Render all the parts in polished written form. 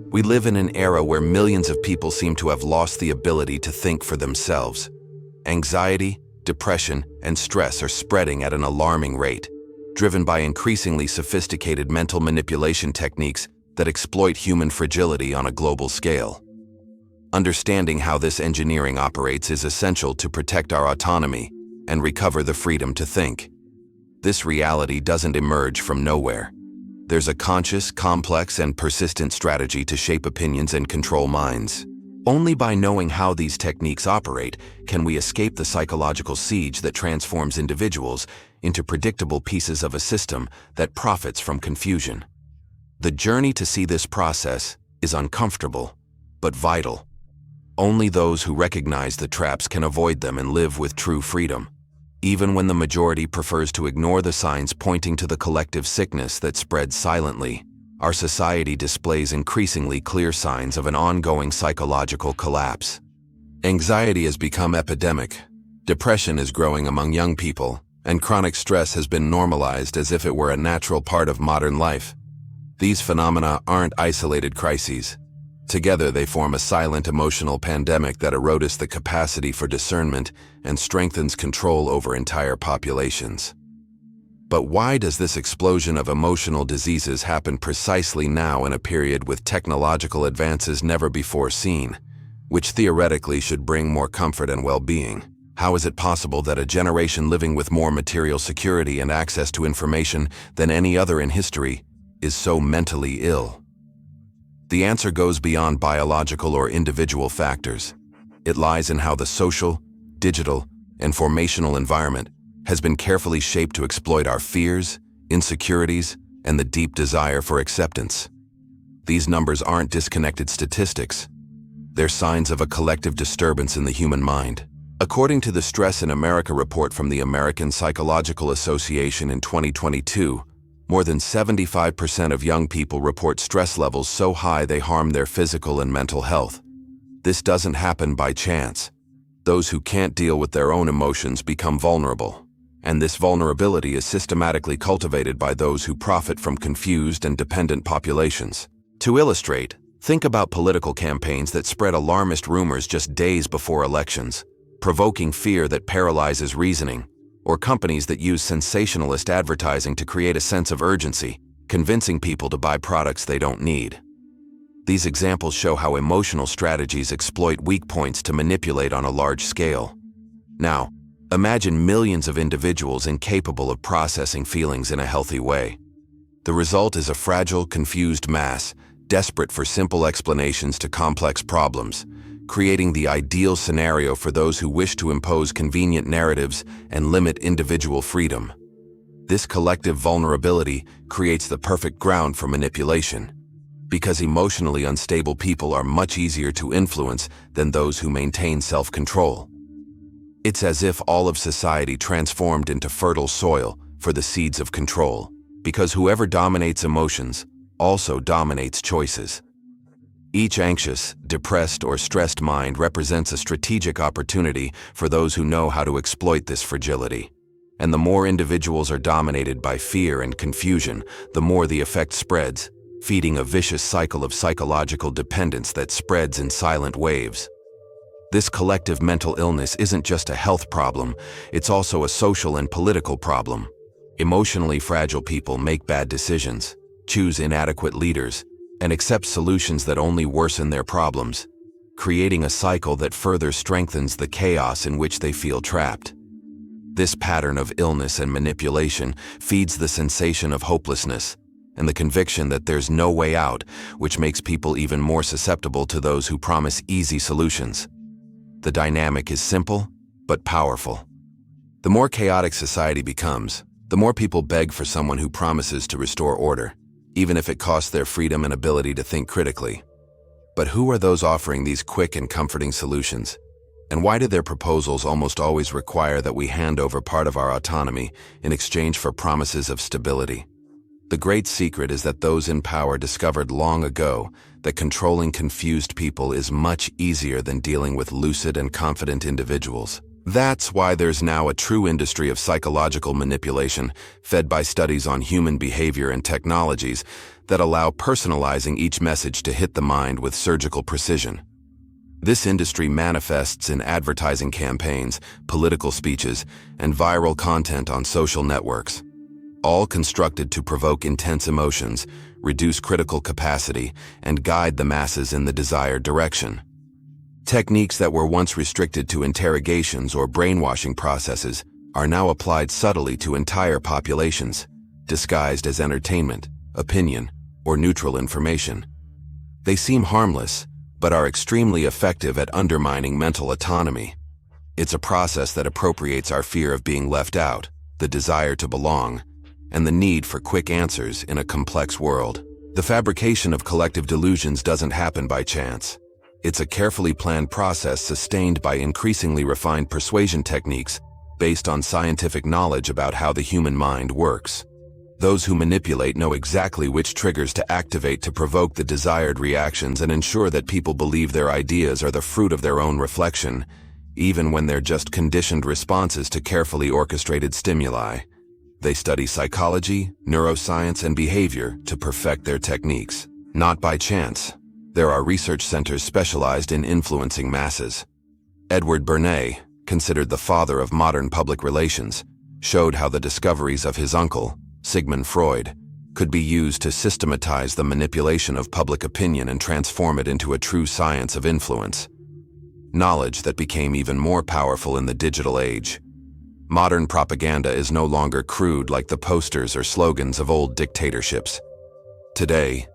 We live in an era where millions of people seem to have lost the ability to think for themselves. Anxiety, depression, and stress are spreading at an alarming rate, driven by increasingly sophisticated mental manipulation techniques that exploit human fragility on a global scale. Understanding how this engineering operates is essential to protect our autonomy and recover the freedom to think. This reality doesn't emerge from nowhere. There's a conscious, complex, and persistent strategy to shape opinions and control minds. Only by knowing how these techniques operate can we escape the psychological siege that transforms individuals into predictable pieces of a system that profits from confusion. The journey to see this process is uncomfortable, but vital. Only those who recognize the traps can avoid them and live with true freedom, even when the majority prefers to ignore the signs pointing to the collective sickness that spreads silently. Our society displays increasingly clear signs of an ongoing psychological collapse. Anxiety has become epidemic, depression is growing among young people, and chronic stress has been normalized as if it were a natural part of modern life. These phenomena aren't isolated crises. Together they form a silent emotional pandemic that erodes the capacity for discernment and strengthens control over entire populations. But why does this explosion of emotional diseases happen precisely now in a period with technological advances never before seen, which theoretically should bring more comfort and well-being? How is it possible that a generation living with more material security and access to information than any other in history is so mentally ill? The answer goes beyond biological or individual factors. It lies in how the social, digital, and formational environment has been carefully shaped to exploit our fears, insecurities, and the deep desire for acceptance. These numbers aren't disconnected statistics. They're signs of a collective disturbance in the human mind. According to the Stress in America report from the American Psychological Association in 2022, more than 75% of young people report stress levels so high they harm their physical and mental health. This doesn't happen by chance. Those who can't deal with their own emotions become vulnerable, and this vulnerability is systematically cultivated by those who profit from confused and dependent populations. To illustrate, think about political campaigns that spread alarmist rumors just days before elections, provoking fear that paralyzes reasoning, or companies that use sensationalist advertising to create a sense of urgency, convincing people to buy products they don't need. These examples show how emotional strategies exploit weak points to manipulate on a large scale. Now, imagine millions of individuals incapable of processing feelings in a healthy way. The result is a fragile, confused mass, desperate for simple explanations to complex problems, creating the ideal scenario for those who wish to impose convenient narratives and limit individual freedom. This collective vulnerability creates the perfect ground for manipulation, because emotionally unstable people are much easier to influence than those who maintain self-control. It's as if all of society transformed into fertile soil for the seeds of control, because whoever dominates emotions also dominates choices. Each anxious, depressed, or stressed mind represents a strategic opportunity for those who know how to exploit this fragility. And the more individuals are dominated by fear and confusion, the more the effect spreads, feeding a vicious cycle of psychological dependence that spreads in silent waves. This collective mental illness isn't just a health problem, it's also a social and political problem. Emotionally fragile people make bad decisions, choose inadequate leaders, and accept solutions that only worsen their problems, creating a cycle that further strengthens the chaos in which they feel trapped. This pattern of illness and manipulation feeds the sensation of hopelessness and the conviction that there's no way out, which makes people even more susceptible to those who promise easy solutions. The dynamic is simple, but powerful. The more chaotic society becomes, the more people beg for someone who promises to restore order, even if it costs their freedom and ability to think critically. But who are those offering these quick and comforting solutions? And why do their proposals almost always require that we hand over part of our autonomy in exchange for promises of stability? The great secret is that those in power discovered long ago that controlling confused people is much easier than dealing with lucid and confident individuals. That's why there's now a true industry of psychological manipulation, fed by studies on human behavior and technologies that allow personalizing each message to hit the mind with surgical precision. This industry manifests in advertising campaigns, political speeches, and viral content on social networks, all constructed to provoke intense emotions, reduce critical capacity, and guide the masses in the desired direction. Techniques that were once restricted to interrogations or brainwashing processes are now applied subtly to entire populations, disguised as entertainment, opinion, or neutral information. They seem harmless, but are extremely effective at undermining mental autonomy. It's a process that appropriates our fear of being left out, the desire to belong, and the need for quick answers in a complex world. The fabrication of collective delusions doesn't happen by chance. It's a carefully planned process sustained by increasingly refined persuasion techniques based on scientific knowledge about how the human mind works. Those who manipulate know exactly which triggers to activate to provoke the desired reactions and ensure that people believe their ideas are the fruit of their own reflection, even when they're just conditioned responses to carefully orchestrated stimuli. They study psychology, neuroscience, and behavior to perfect their techniques. Not by chance. There are research centers specialized in influencing masses. Edward Bernays, considered the father of modern public relations, showed how the discoveries of his uncle, Sigmund Freud, could be used to systematize the manipulation of public opinion and transform it into a true science of influence. Knowledge that became even more powerful in the digital age. Modern propaganda is no longer crude like the posters or slogans of old dictatorships. Today,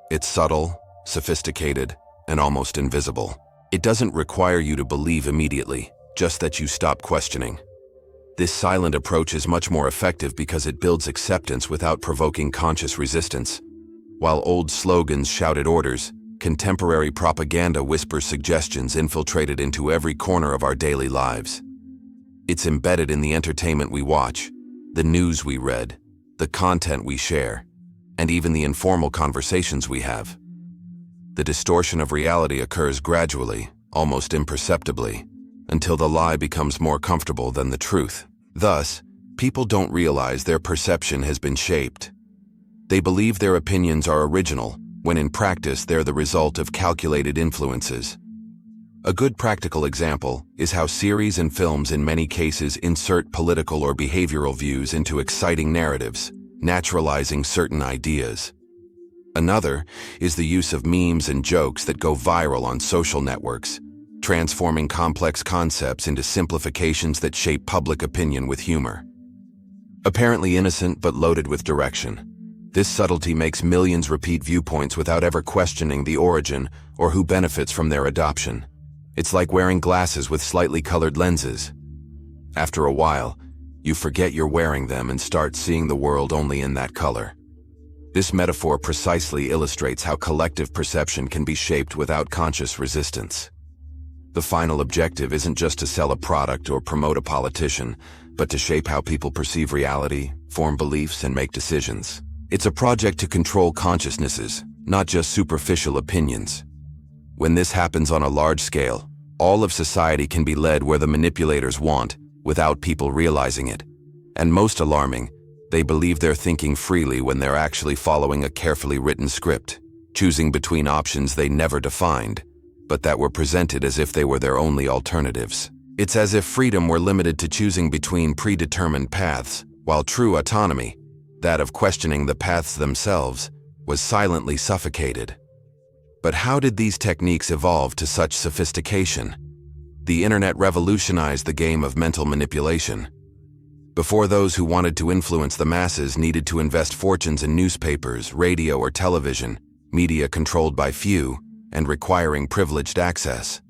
it's subtle, sophisticated, and almost invisible. It doesn't require you to believe immediately, just that you stop questioning. This silent approach is much more effective because it builds acceptance without provoking conscious resistance. While old slogans shouted orders, contemporary propaganda whispers suggestions infiltrated into every corner of our daily lives. It's embedded in the entertainment we watch, the news we read, the content we share, and even the informal conversations we have. The distortion of reality occurs gradually, almost imperceptibly, until the lie becomes more comfortable than the truth. Thus, people don't realize their perception has been shaped. They believe their opinions are original, when in practice they're the result of calculated influences. A good practical example is how series and films in many cases insert political or behavioral views into exciting narratives, naturalizing certain ideas. Another is the use of memes and jokes that go viral on social networks, transforming complex concepts into simplifications that shape public opinion with humor. Apparently innocent but loaded with direction. This subtlety makes millions repeat viewpoints without ever questioning the origin or who benefits from their adoption. It's like wearing glasses with slightly colored lenses. After a while, you forget you're wearing them and start seeing the world only in that color. This metaphor precisely illustrates how collective perception can be shaped without conscious resistance. The final objective isn't just to sell a product or promote a politician, but to shape how people perceive reality, form beliefs, and make decisions. It's a project to control consciousnesses, not just superficial opinions. When this happens on a large scale, all of society can be led where the manipulators want, without people realizing it. And most alarming, they believe they're thinking freely when they're actually following a carefully written script, choosing between options they never defined, but that were presented as if they were their only alternatives. It's as if freedom were limited to choosing between predetermined paths, while true autonomy, that of questioning the paths themselves, was silently suffocated. But how did these techniques evolve to such sophistication? The internet revolutionized the game of mental manipulation. Before, those who wanted to influence the masses needed to invest fortunes in newspapers, radio, or television, media controlled by few, and requiring privileged access.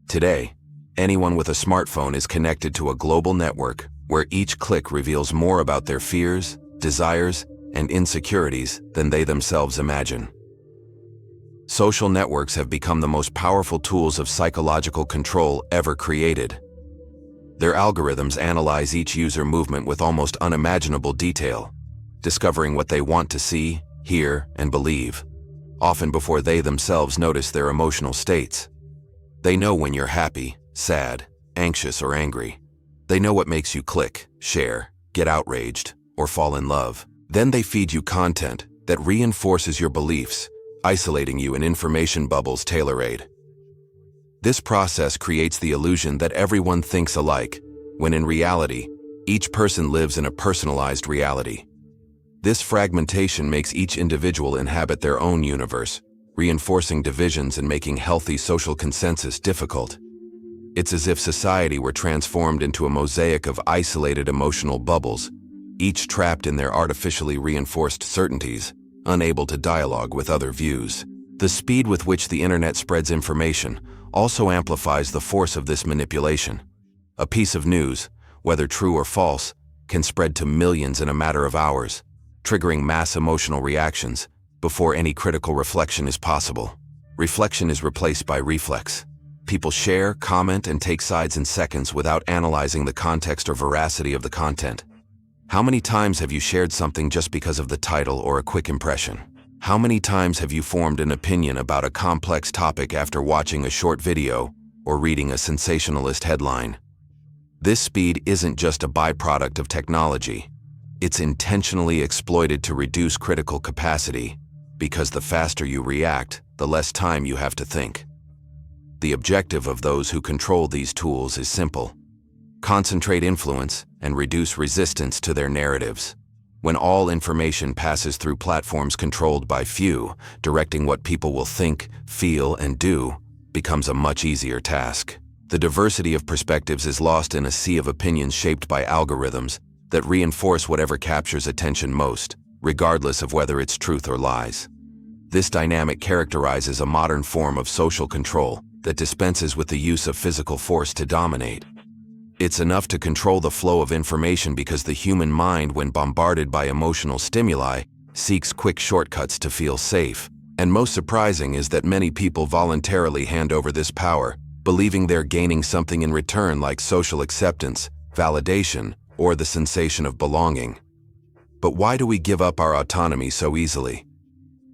Today, anyone with a smartphone is connected to a global network where each click reveals more about their fears, desires, and insecurities than they themselves imagine. Social networks have become the most powerful tools of psychological control ever created. Their algorithms analyze each user movement with almost unimaginable detail, discovering what they want to see, hear, and believe, often before they themselves notice their emotional states. They know when you're happy, sad, anxious, or angry. They know what makes you click, share, get outraged, or fall in love. Then they feed you content that reinforces your beliefs, isolating you in information bubbles tailor-made. This process creates the illusion that everyone thinks alike, when in reality, each person lives in a personalized reality. This fragmentation makes each individual inhabit their own universe, reinforcing divisions and making healthy social consensus difficult. It's as if society were transformed into a mosaic of isolated emotional bubbles, each trapped in their artificially reinforced certainties, unable to dialogue with other views. The speed with which the internet spreads information also amplifies the force of this manipulation. A piece of news, whether true or false, can spread to millions in a matter of hours, triggering mass emotional reactions before any critical reflection is possible. Reflection is replaced by reflex. People share, comment, and take sides in seconds without analyzing the context or veracity of the content. How many times have you shared something just because of the title or a quick impression? How many times have you formed an opinion about a complex topic after watching a short video or reading a sensationalist headline? This speed isn't just a byproduct of technology. It's intentionally exploited to reduce critical capacity, because the faster you react, the less time you have to think. The objective of those who control these tools is simple: concentrate influence and reduce resistance to their narratives. When all information passes through platforms controlled by few, directing what people will think, feel, and do becomes a much easier task. The diversity of perspectives is lost in a sea of opinions shaped by algorithms that reinforce whatever captures attention most, regardless of whether it's truth or lies. This dynamic characterizes a modern form of social control that dispenses with the use of physical force to dominate. It's enough to control the flow of information because the human mind, when bombarded by emotional stimuli, seeks quick shortcuts to feel safe. And most surprising is that many people voluntarily hand over this power, believing they're gaining something in return, like social acceptance, validation, or the sensation of belonging. But why do we give up our autonomy so easily?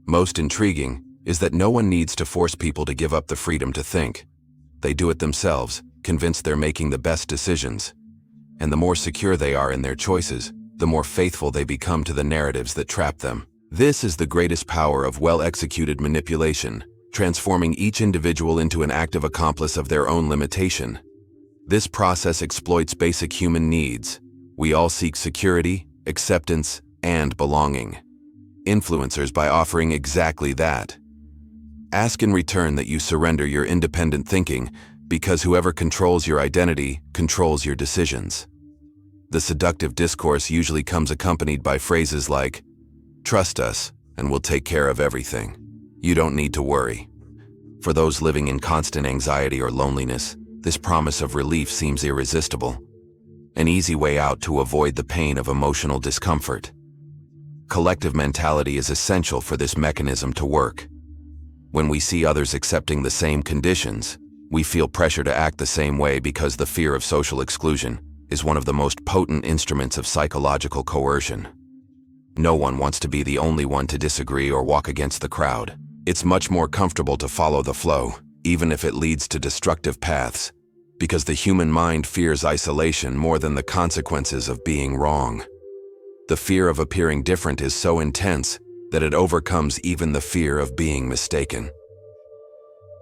Most intriguing is that no one needs to force people to give up the freedom to think. They do it themselves, convinced they're making the best decisions. And the more secure they are in their choices, the more faithful they become to the narratives that trap them. This is the greatest power of well-executed manipulation, transforming each individual into an active accomplice of their own limitation. This process exploits basic human needs. We all seek security, acceptance, and belonging. Influencers by offering exactly that. Ask in return that you surrender your independent thinking, because whoever controls your identity controls your decisions. The seductive discourse usually comes accompanied by phrases like, "Trust us, and we'll take care of everything. You don't need to worry." For those living in constant anxiety or loneliness, this promise of relief seems irresistible. An easy way out to avoid the pain of emotional discomfort. Collective mentality is essential for this mechanism to work. When we see others accepting the same conditions, we feel pressure to act the same way because the fear of social exclusion is one of the most potent instruments of psychological coercion. No one wants to be the only one to disagree or walk against the crowd. It's much more comfortable to follow the flow, even if it leads to destructive paths, because the human mind fears isolation more than the consequences of being wrong. The fear of appearing different is so intense that it overcomes even the fear of being mistaken.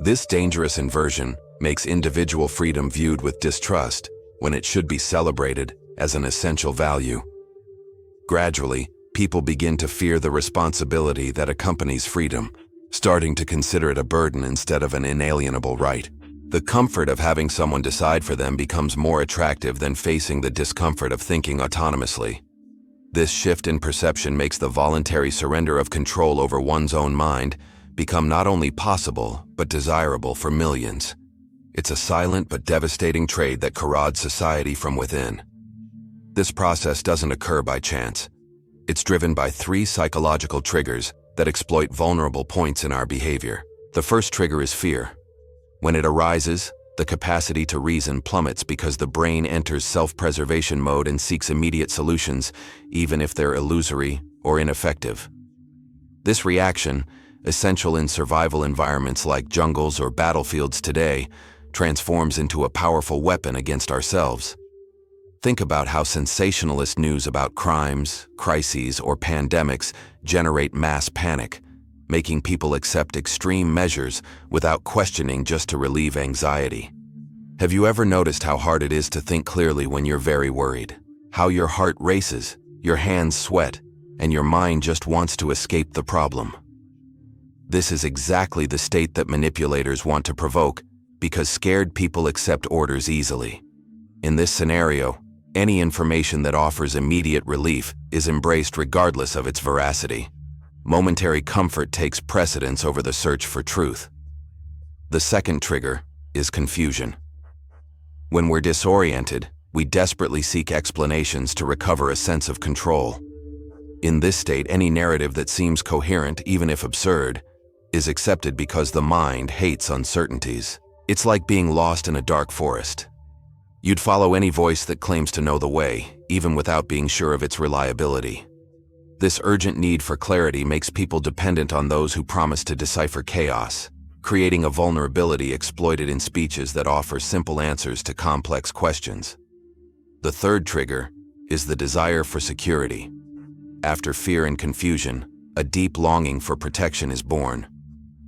This dangerous inversion makes individual freedom viewed with distrust when it should be celebrated as an essential value. Gradually, people begin to fear the responsibility that accompanies freedom, starting to consider it a burden instead of an inalienable right. The comfort of having someone decide for them becomes more attractive than facing the discomfort of thinking autonomously. This shift in perception makes the voluntary surrender of control over one's own mind become not only possible, but desirable for millions. It's a silent but devastating trade that corrodes society from within. This process doesn't occur by chance. It's driven by 3 psychological triggers that exploit vulnerable points in our behavior. The first trigger is fear. When it arises, the capacity to reason plummets because the brain enters self-preservation mode and seeks immediate solutions, even if they're illusory or ineffective. This reaction, essential in survival environments like jungles or battlefields today, transforms into a powerful weapon against ourselves. Think about how sensationalist news about crimes, crises, or pandemics generate mass panic, making people accept extreme measures without questioning just to relieve anxiety. Have you ever noticed how hard it is to think clearly when you're very worried? How your heart races, your hands sweat, and your mind just wants to escape the problem? This is exactly the state that manipulators want to provoke, because scared people accept orders easily. In this scenario, any information that offers immediate relief is embraced regardless of its veracity. Momentary comfort takes precedence over the search for truth. The second trigger is confusion. When we're disoriented, we desperately seek explanations to recover a sense of control. In this state, any narrative that seems coherent, even if absurd, is accepted because the mind hates uncertainties. It's like being lost in a dark forest. You'd follow any voice that claims to know the way, even without being sure of its reliability. This urgent need for clarity makes people dependent on those who promise to decipher chaos, creating a vulnerability exploited in speeches that offer simple answers to complex questions. The third trigger is the desire for security. After fear and confusion, a deep longing for protection is born,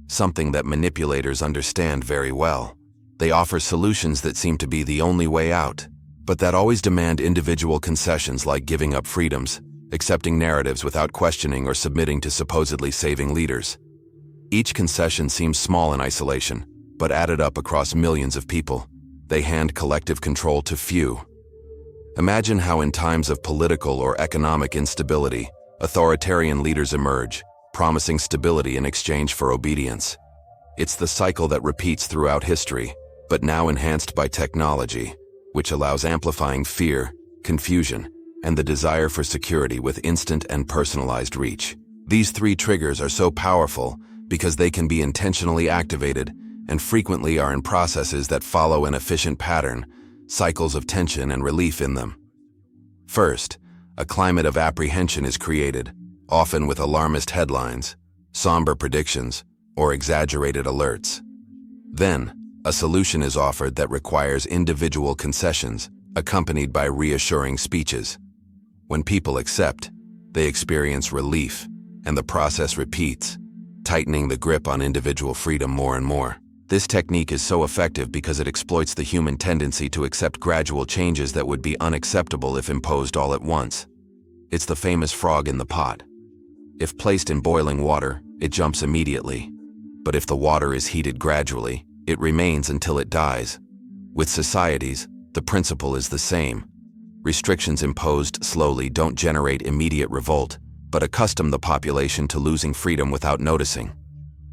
something that manipulators understand very well. They offer solutions that seem to be the only way out, but that always demand individual concessions like giving up freedoms, accepting narratives without questioning, or submitting to supposedly saving leaders. Each concession seems small in isolation, but added up across millions of people, they hand collective control to few. Imagine how in times of political or economic instability, authoritarian leaders emerge, promising stability in exchange for obedience. It's the cycle that repeats throughout history, but now enhanced by technology, which allows amplifying fear, confusion, and the desire for security with instant and personalized reach. These three triggers are so powerful because they can be intentionally activated and frequently are in processes that follow an efficient pattern, cycles of tension and relief in them. First, a climate of apprehension is created, often with alarmist headlines, somber predictions, or exaggerated alerts. Then, a solution is offered that requires individual concessions, accompanied by reassuring speeches. When people accept, they experience relief, and the process repeats, tightening the grip on individual freedom more and more. This technique is so effective because it exploits the human tendency to accept gradual changes that would be unacceptable if imposed all at once. It's the famous frog in the pot. If placed in boiling water, it jumps immediately. But if the water is heated gradually, it remains until it dies. With societies, the principle is the same. Restrictions imposed slowly don't generate immediate revolt, but accustom the population to losing freedom without noticing.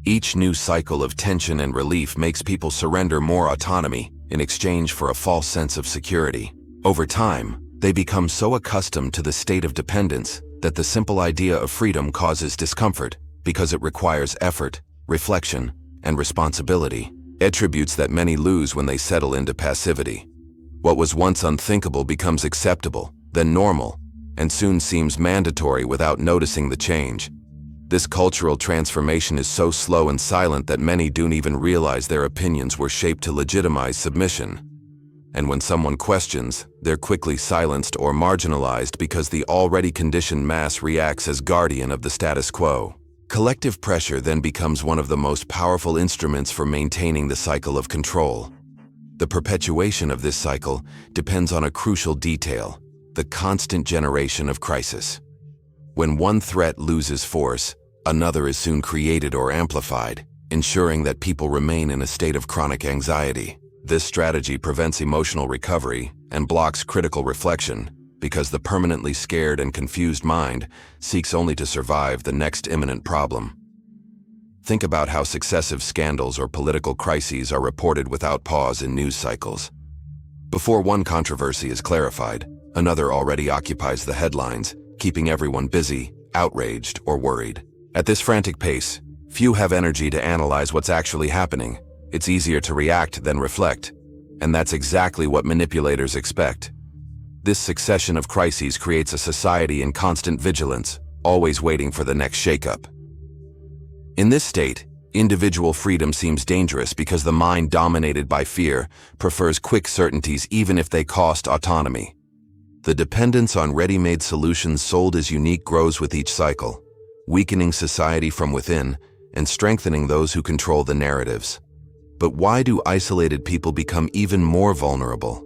Each new cycle of tension and relief makes people surrender more autonomy in exchange for a false sense of security. Over time, they become so accustomed to the state of dependence that the simple idea of freedom causes discomfort because it requires effort, reflection, and responsibility, attributes that many lose when they settle into passivity. What was once unthinkable becomes acceptable, then normal, and soon seems mandatory without noticing the change. This cultural transformation is so slow and silent that many don't even realize their opinions were shaped to legitimize submission. And when someone questions, they're quickly silenced or marginalized because the already conditioned mass reacts as guardian of the status quo. Collective pressure then becomes one of the most powerful instruments for maintaining the cycle of control. The perpetuation of this cycle depends on a crucial detail: the constant generation of crisis. When one threat loses force, another is soon created or amplified, ensuring that people remain in a state of chronic anxiety. This strategy prevents emotional recovery and blocks critical reflection because the permanently scared and confused mind seeks only to survive the next imminent problem. Think about how successive scandals or political crises are reported without pause in news cycles. Before one controversy is clarified, another already occupies the headlines, keeping everyone busy, outraged, or worried. At this frantic pace, few have energy to analyze what's actually happening. It's easier to react than reflect, and that's exactly what manipulators expect. This succession of crises creates a society in constant vigilance, always waiting for the next shakeup. In this state, Individual freedom seems dangerous because the mind dominated by fear prefers quick certainties even if they cost autonomy. The dependence on ready-made solutions sold as unique grows with each cycle, weakening society from within and strengthening those who control the narratives. But why do isolated people become even more vulnerable?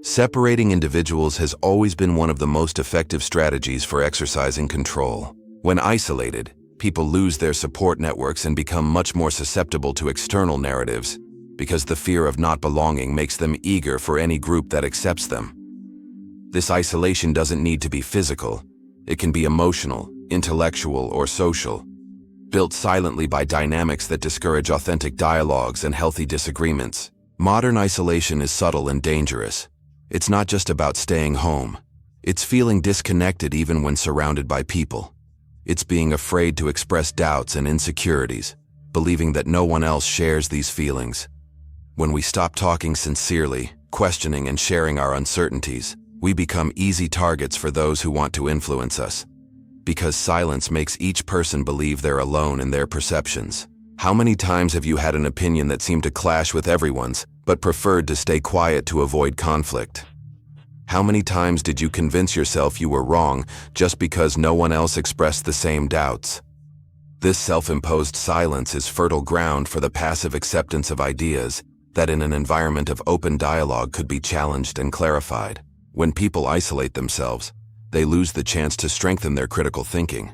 Separating individuals has always been one of the most effective strategies for exercising control. When isolated, people lose their support networks and become much more susceptible to external narratives because the fear of not belonging makes them eager for any group that accepts them. This isolation doesn't need to be physical. It can be emotional, intellectual, or social. Built silently by dynamics that discourage authentic dialogues and healthy disagreements, modern isolation is subtle and dangerous. It's not just about staying home. It's feeling disconnected even when surrounded by people. It's being afraid to express doubts and insecurities, believing that no one else shares these feelings. When we stop talking sincerely, questioning and sharing our uncertainties, we become easy targets for those who want to influence us. Because silence makes each person believe they're alone in their perceptions. How many times have you had an opinion that seemed to clash with everyone's, but preferred to stay quiet to avoid conflict? How many times did you convince yourself you were wrong just because no one else expressed the same doubts? This self-imposed silence is fertile ground for the passive acceptance of ideas that in an environment of open dialogue could be challenged and clarified. When people isolate themselves, they lose the chance to strengthen their critical thinking.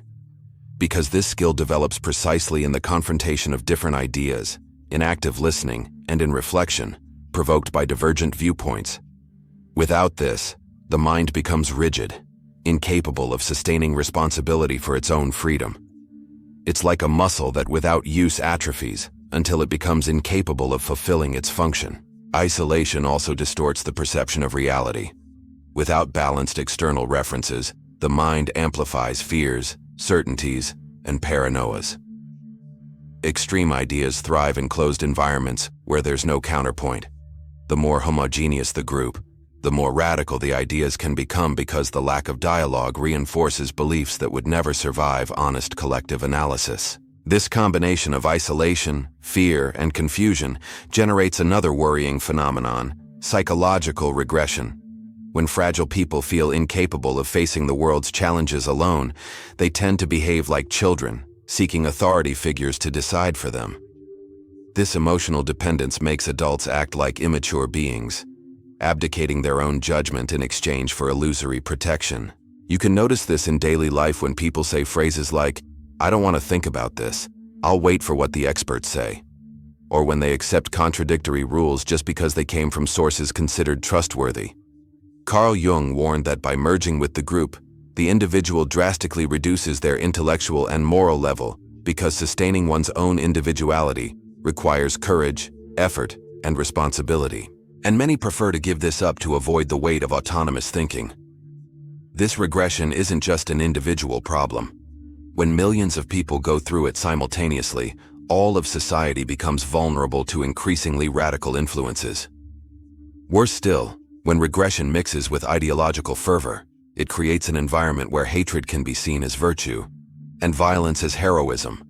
Because this skill develops precisely in the confrontation of different ideas, in active listening, and in reflection, provoked by divergent viewpoints. Without this, the mind becomes rigid, incapable of sustaining responsibility for its own freedom. It's like a muscle that without use atrophies until it becomes incapable of fulfilling its function. Isolation also distorts the perception of reality. Without balanced external references, the mind amplifies fears, certainties, and paranoias. Extreme ideas thrive in closed environments where there's no counterpoint. The more homogeneous the group, the more radical the ideas can become because the lack of dialogue reinforces beliefs that would never survive honest collective analysis. This combination of isolation, fear, and confusion generates another worrying phenomenon: psychological regression. When fragile people feel incapable of facing the world's challenges alone, they tend to behave like children, seeking authority figures to decide for them. This emotional dependence makes adults act like immature beings, abdicating their own judgment in exchange for illusory protection. You can notice this in daily life when people say phrases like, "I don't want to think about this. I'll wait for what the experts say." Or when they accept contradictory rules just because they came from sources considered trustworthy. Carl Jung warned that by merging with the group, the individual drastically reduces their intellectual and moral level because sustaining one's own individuality requires courage, effort, and responsibility. And many prefer to give this up to avoid the weight of autonomous thinking. This regression isn't just an individual problem. When millions of people go through it simultaneously, all of society becomes vulnerable to increasingly radical influences. Worse still, when regression mixes with ideological fervor, it creates an environment where hatred can be seen as virtue, and violence as heroism,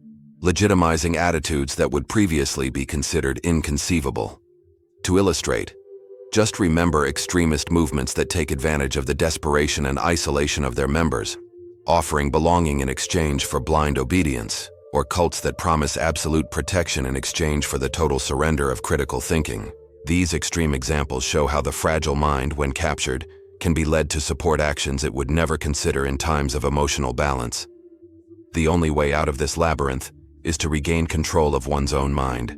legitimizing attitudes that would previously be considered inconceivable. To illustrate, just remember extremist movements that take advantage of the desperation and isolation of their members, offering belonging in exchange for blind obedience, or cults that promise absolute protection in exchange for the total surrender of critical thinking. These extreme examples show how the fragile mind, when captured, can be led to support actions it would never consider in times of emotional balance. The only way out of this labyrinth is to regain control of one's own mind.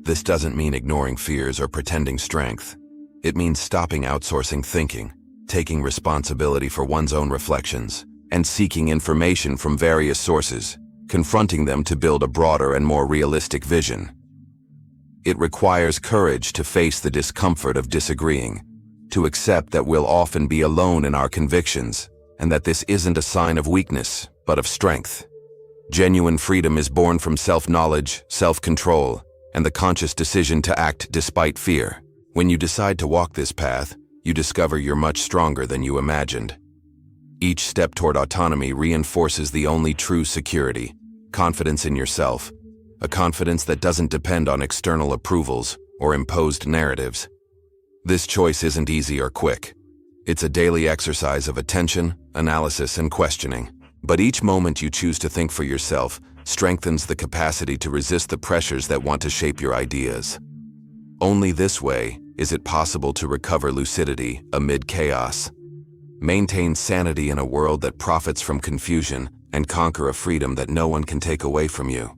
This doesn't mean ignoring fears or pretending strength. It means stopping outsourcing thinking, taking responsibility for one's own reflections, and seeking information from various sources, confronting them to build a broader and more realistic vision. It requires courage to face the discomfort of disagreeing, to accept that we'll often be alone in our convictions, and that this isn't a sign of weakness, but of strength. Genuine freedom is born from self-knowledge, self-control, and the conscious decision to act despite fear. When you decide to walk this path, you discover you're much stronger than you imagined. Each step toward autonomy reinforces the only true security: confidence in yourself. a confidence that doesn't depend on external approvals or imposed narratives. This choice isn't easy or quick. It's a daily exercise of attention, analysis, and questioning. But each moment you choose to think for yourself strengthens the capacity to resist the pressures that want to shape your ideas. Only this way is it possible to recover lucidity amid chaos, maintain sanity in a world that profits from confusion, and conquer a freedom that no one can take away from you.